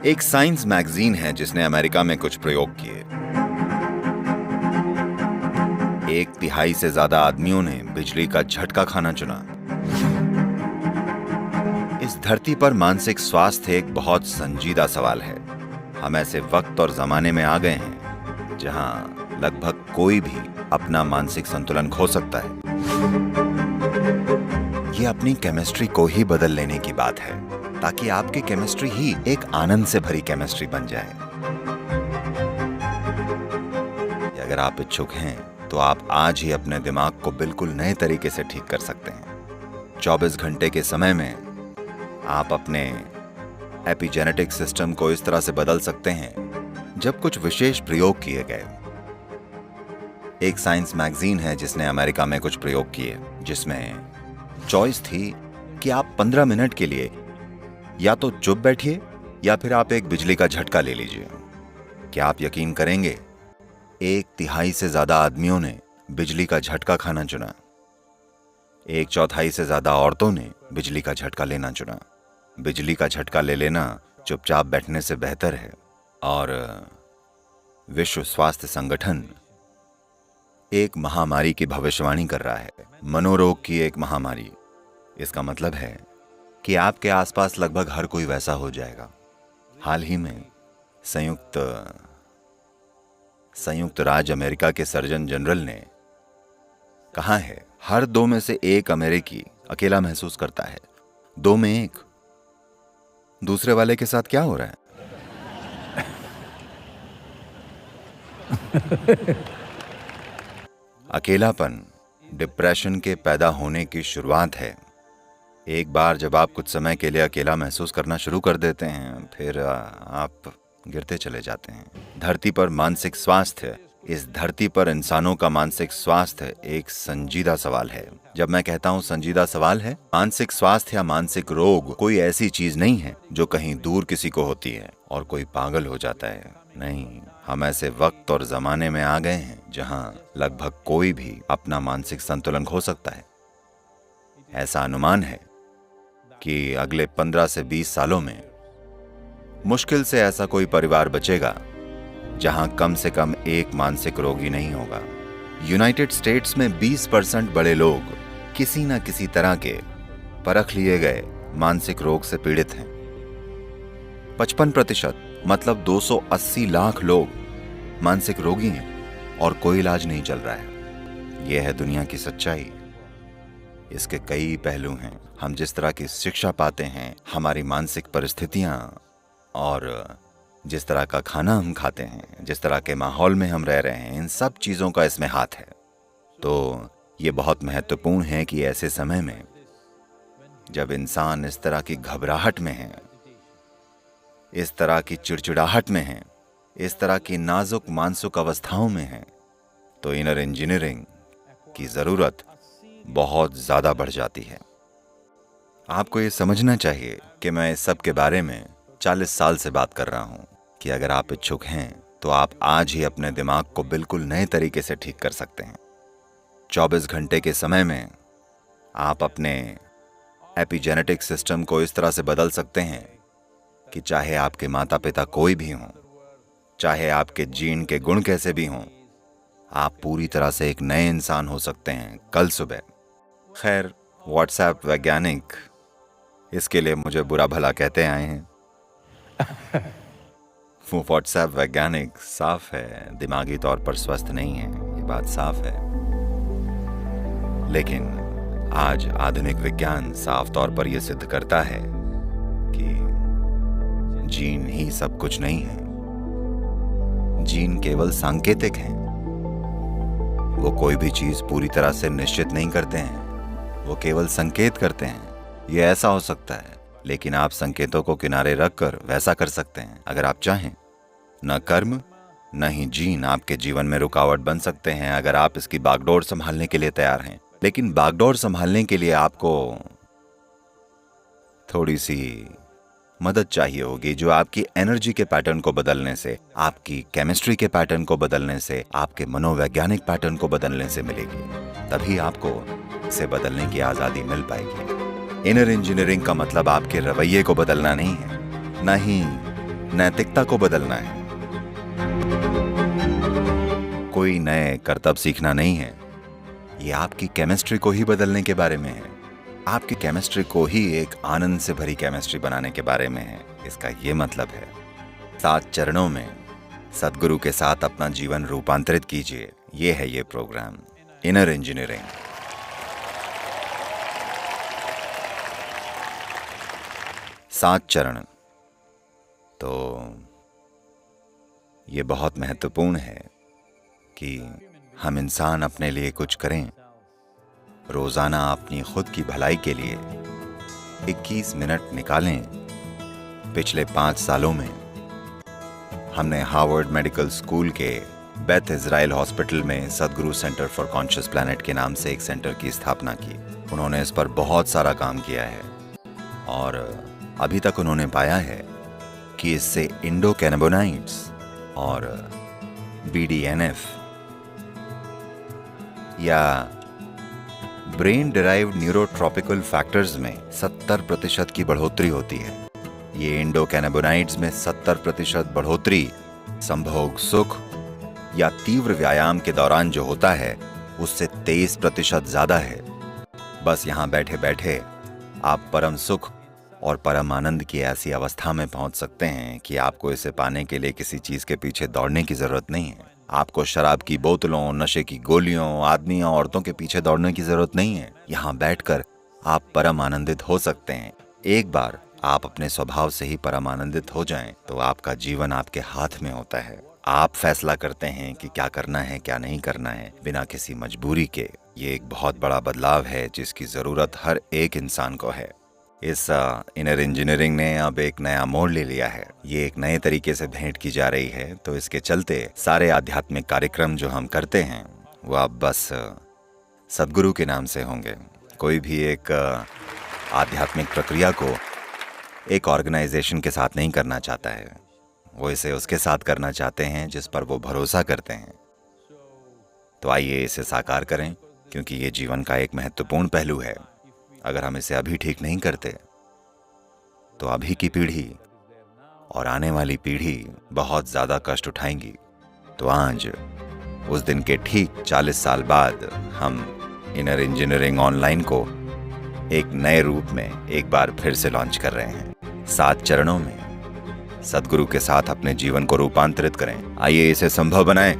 एक science magazine है जिसने अमेरिका में कुछ प्रयोग किए। 1/3 से ज्यादा आदमियों ने बिजली का झटका खाना चुना। इस धरती पर मानसिक स्वास्थ्य एक बहुत संजीदा सवाल है। हम ऐसे वक्त और जमाने में आ गए हैं जहां लगभग कोई भी अपना मानसिक संतुलन खो सकता है। ये अपनी केमिस्ट्री को ही बदल लेने की बात है ताकि आपकी केमिस्ट्री ही एक आनंद से भरी केमिस्ट्री बन जाए। अगर आप इच्छुक हैं तो आप आज ही अपने दिमाग को बिल्कुल नए तरीके से ठीक कर सकते हैं। 24 घंटे के समय में आप अपने एपिजेनेटिक सिस्टम को इस तरह से बदल सकते हैं जब कुछ विशेष प्रयोग किए गए। एक साइंस मैगजीन है जिसने अमेरिका में कुछ प्रयोग किए जिसमें चॉइस थी कि आप 15 मिनट के लिए या तो चुप बैठिए या फिर आप एक बिजली का झटका ले लीजिए। क्या आप यकीन करेंगे, 1/3 से ज्यादा आदमियों ने बिजली का झटका खाना चुना। 1/4 से ज्यादा औरतों ने बिजली का झटका लेना चुना। बिजली का झटका ले लेना चुपचाप बैठने से बेहतर है। और विश्व स्वास्थ्य संगठन एक महामारी की भविष्यवाणी कर रहा है, मनोरोग की एक महामारी। इसका मतलब है कि आपके आसपास लगभग हर कोई वैसा हो जाएगा। हाल ही में संयुक्त राज्य अमेरिका के सर्जन जनरल ने कहा है, हर 2 में से 1 अमेरिकी अकेला महसूस करता है। 2 में 1। दूसरे वाले के साथ क्या हो रहा है? अकेलापन डिप्रेशन के पैदा होने की शुरुआत है। एक बार जब आप कुछ समय के लिए अकेला महसूस करना शुरू कर देते हैं, फिर आप गिरते चले जाते हैं। धरती पर मानसिक स्वास्थ्य, इस धरती पर इंसानों का मानसिक स्वास्थ्य एक संजीदा सवाल है। जब मैं कहता हूँ संजीदा सवाल है, मानसिक स्वास्थ्य या मानसिक रोग कोई ऐसी चीज नहीं है जो कहीं दूर किसी को होती है और कोई पागल हो जाता है। नहीं, हम ऐसे वक्त और जमाने में आ गए हैं जहां लगभग कोई भी अपना मानसिक संतुलन खो सकता है। ऐसा अनुमान है कि अगले 15 से 20 सालों में मुश्किल से ऐसा कोई परिवार बचेगा जहां कम से कम एक मानसिक रोगी नहीं होगा। यूनाइटेड स्टेट्स में 20% बड़े लोग किसी न किसी तरह के परख लिए गए मानसिक रोग से पीड़ित हैं। 55% मतलब 280 लाख लोग मानसिक रोगी हैं और कोई इलाज नहीं चल रहा है। यह है दुनिया की सच्चाई। इसके कई पहलू हैं। हम जिस तरह की शिक्षा पाते हैं, हमारी मानसिक परिस्थितियां और जिस तरह का खाना हम खाते हैं, जिस तरह के माहौल में हम रह रहे हैं, इन सब चीजों का इसमें हाथ है। तो ये बहुत महत्वपूर्ण है कि ऐसे समय में जब इंसान इस तरह की घबराहट में है, इस तरह की चिड़चिड़ाहट में है, इस तरह की नाजुक मानसिक अवस्थाओं में है, तो इनर इंजीनियरिंग की जरूरत बहुत ज्यादा बढ़ जाती है। आपको ये समझना चाहिए कि मैं इस सब के बारे में 40 साल से बात कर रहा हूं कि अगर आप इच्छुक हैं तो आप आज ही अपने दिमाग को बिल्कुल नए तरीके से ठीक कर सकते हैं। 24 घंटे के समय में आप अपने एपिजेनेटिक सिस्टम को इस तरह से बदल सकते हैं कि चाहे आपके माता पिता कोई भी हों, चाहे आपके जीन के गुण कैसे भी हों, आप पूरी तरह से एक नए इंसान हो सकते हैं कल सुबह। खैर, व्हाट्सएप वैज्ञानिक इसके लिए मुझे बुरा भला कहते आए हैं। वो व्हाट्सएप वैज्ञानिक साफ है, दिमागी तौर पर स्वस्थ नहीं है, ये बात साफ है। लेकिन आज आधुनिक विज्ञान साफ तौर पर यह सिद्ध करता है कि जीन ही सब कुछ नहीं है। जीन केवल सांकेतिक हैं। वो कोई भी चीज पूरी तरह से निश्चित नहीं करते हैं, वो केवल संकेत करते हैं। ये ऐसा हो सकता है, लेकिन आप संकेतों को किनारे रखकर वैसा कर सकते हैं अगर आप चाहें। न कर्म न ही जीन आपके जीवन में रुकावट बन सकते हैं अगर आप इसकी बागडोर संभालने के लिए तैयार हैं। लेकिन बागडोर संभालने के लिए आपको थोड़ी सी मदद चाहिए होगी, जो आपकी एनर्जी के पैटर्न को बदलने से, आपकी केमिस्ट्री के पैटर्न को बदलने से, आपके मनोवैज्ञानिक पैटर्न को बदलने से मिलेगी। तभी आपको इसे बदलने की आजादी मिल पाएगी। इनर इंजीनियरिंग का मतलब आपके रवैये को बदलना नहीं है, न ही नैतिकता को बदलना है। कोई नए करतब सीखना नहीं है, ये आपकी केमिस्ट्री को ही बदलने के बारे में है। आपकी केमिस्ट्री को ही एक आनंद से भरी केमिस्ट्री बनाने के बारे में है। इसका ये मतलब है 7 चरणों में सदगुरु के साथ अपना जीवन रूपांतरित कीजिए। ये है ये प्रोग्राम इनर इंजीनियरिंग। सात चरण। तो ये बहुत महत्वपूर्ण है कि हम इंसान अपने लिए कुछ करें। रोजाना अपनी खुद की भलाई के लिए 21 मिनट निकालें। पिछले 5 सालों में हमने हार्वर्ड मेडिकल स्कूल के बेथ इज़राइल हॉस्पिटल में सदगुरु सेंटर फॉर कॉन्शियस प्लैनेट के नाम से एक सेंटर की स्थापना की। उन्होंने इस पर बहुत सारा काम किया है और अभी तक उन्होंने पाया है कि इससे एंडोकैनाबोनाइड्स और BDNF या ब्रेन डिराइव्ड न्यूरोट्रॉपिकल फैक्टर्स में 70% की बढ़ोतरी होती है। ये एंडोकैनाबोनाइड्स में 70% बढ़ोतरी संभोग सुख या तीव्र व्यायाम के दौरान जो होता है उससे 23% ज्यादा है। बस यहाँ बैठे बैठे आप परम सुख और परम आनंद की ऐसी अवस्था में पहुंच सकते हैं कि आपको इसे पाने के लिए किसी चीज के पीछे दौड़ने की जरूरत नहीं है। आपको शराब की बोतलों, नशे की गोलियों, आदमियों, औरतों के पीछे दौड़ने की जरूरत नहीं है। यहाँ बैठकर आप परम आनंदित हो सकते हैं। एक बार आप अपने स्वभाव से ही परम आनंदित हो जाएं तो आपका जीवन आपके हाथ में होता है। आप फैसला करते हैं कि क्या करना है क्या नहीं करना है, बिना किसी मजबूरी के। ये एक बहुत बड़ा बदलाव है जिसकी जरूरत हर एक इंसान को है। इस इनर इंजीनियरिंग ने अब एक नया मोड़ ले लिया है। ये एक नए तरीके से भेंट की जा रही है, तो इसके चलते सारे आध्यात्मिक कार्यक्रम जो हम करते हैं वो अब बस सदगुरु के नाम से होंगे। कोई भी एक आध्यात्मिक प्रक्रिया को एक ऑर्गेनाइजेशन के साथ नहीं करना चाहता है, वो इसे उसके साथ करना चाहते हैं जिस पर वो भरोसा करते हैं। तो आइए इसे साकार करें, क्योंकि ये जीवन का एक महत्वपूर्ण पहलू है। अगर हम इसे अभी ठीक नहीं करते तो अभी की पीढ़ी और आने वाली पीढ़ी बहुत ज्यादा कष्ट उठाएंगी। तो आज उस दिन के ठीक 40 साल बाद हम इनर इंजीनियरिंग ऑनलाइन को एक नए रूप में एक बार फिर से लॉन्च कर रहे हैं। 7 चरणों में सदगुरु के साथ अपने जीवन को रूपांतरित करें। आइए इसे संभव बनाएं।